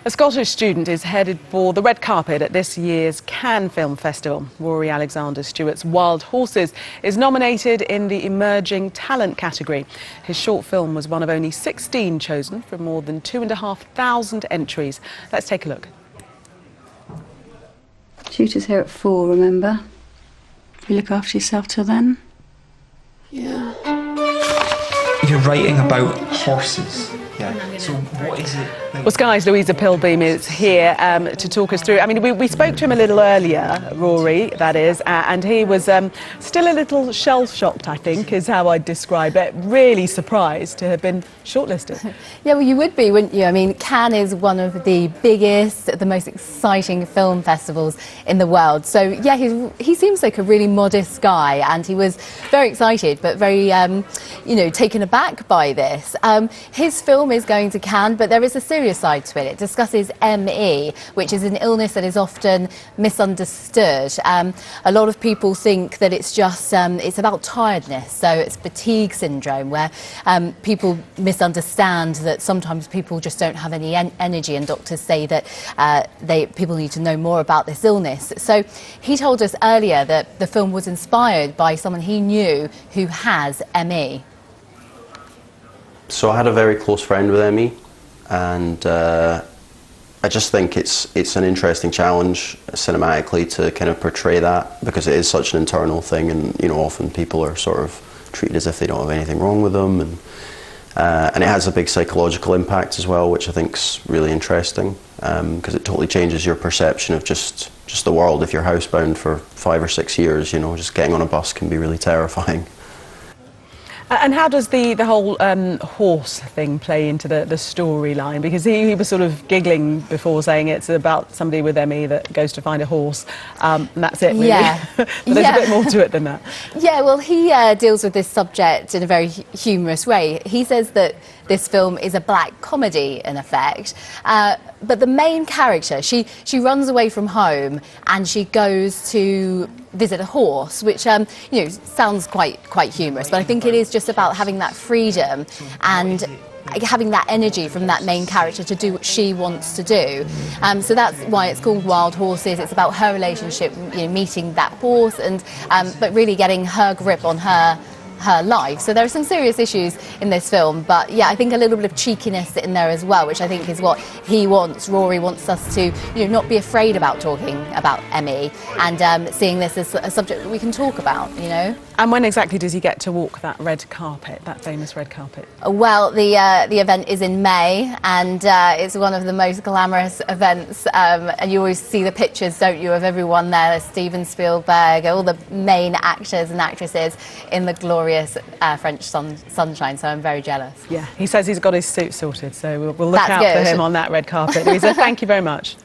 A Scottish student is headed for the red carpet at this year's Cannes Film Festival. Rory Alexander Stewart's Wild Horses is nominated in the Emerging Talent category. His short film was one of only 16 chosen from more than 2,500 entries. Let's take a look. Tutor's here at 4, remember? You look after yourself till then? Yeah. You're writing about horses. Yeah. So what is it? Well, Sky's Louisa Pilbeam is here to talk us through. I mean, we spoke to him a little earlier, Rory, that is, and he was still a little shell-shocked, I think, is how I'd describe it. Really surprised to have been shortlisted. Yeah, well, you would be, wouldn't you? I mean, Cannes is one of the biggest, the most exciting film festivals in the world. So, yeah, he seems like a really modest guy, and he was very excited, but very, you know, taken aback by this. His film is going to Cannes, but there is a serious side to it. It discusses ME, which is an illness that is often misunderstood. A lot of people think that it's just it's about tiredness, so it's fatigue syndrome, where people misunderstand that sometimes people just don't have any energy, and doctors say that people need to know more about this illness. So he told us earlier that the film was inspired by someone he knew who has ME. So I had a very close friend with ME, and I just think it's an interesting challenge cinematically to kind of portray that, because it is such an internal thing, and you know, often people are sort of treated as if they don't have anything wrong with them, and it has a big psychological impact as well, which I think's really interesting, because it totally changes your perception of just the world. If you're housebound for 5 or 6 years, you know, just getting on a bus can be really terrifying. And how does the whole horse thing play into the storyline? Because he was sort of giggling before, saying it's about somebody with ME that goes to find a horse, and that's it, really. Yeah. But there's a bit more to it than that. Yeah, well, he deals with this subject in a very humorous way. He says that this film is a black comedy, in effect. But the main character, she runs away from home and she goes to visit a horse, which you know, sounds quite humorous, but I think it is just about having that freedom and having that energy from that main character to do what she wants to do. So that's why it's called Wild Horses. It's about her relationship, you know, meeting that horse, and but really getting her grip on her life. So there are some serious issues in this film, but yeah, I think a little bit of cheekiness in there as well, which I think is what he wants. Rory wants us to, you know, not be afraid about talking about ME, and seeing this as a subject that we can talk about, you know. And when exactly does he get to walk that red carpet, that famous red carpet? Well, the event is in May, and it's one of the most glamorous events, and you always see the pictures, don't you, of everyone there, Steven Spielberg, all the main actors and actresses in the glorious French sunshine, so I'm very jealous. Yeah, he says he's got his suit sorted, so we'll look out for him on that red carpet. Louisa, thank you very much.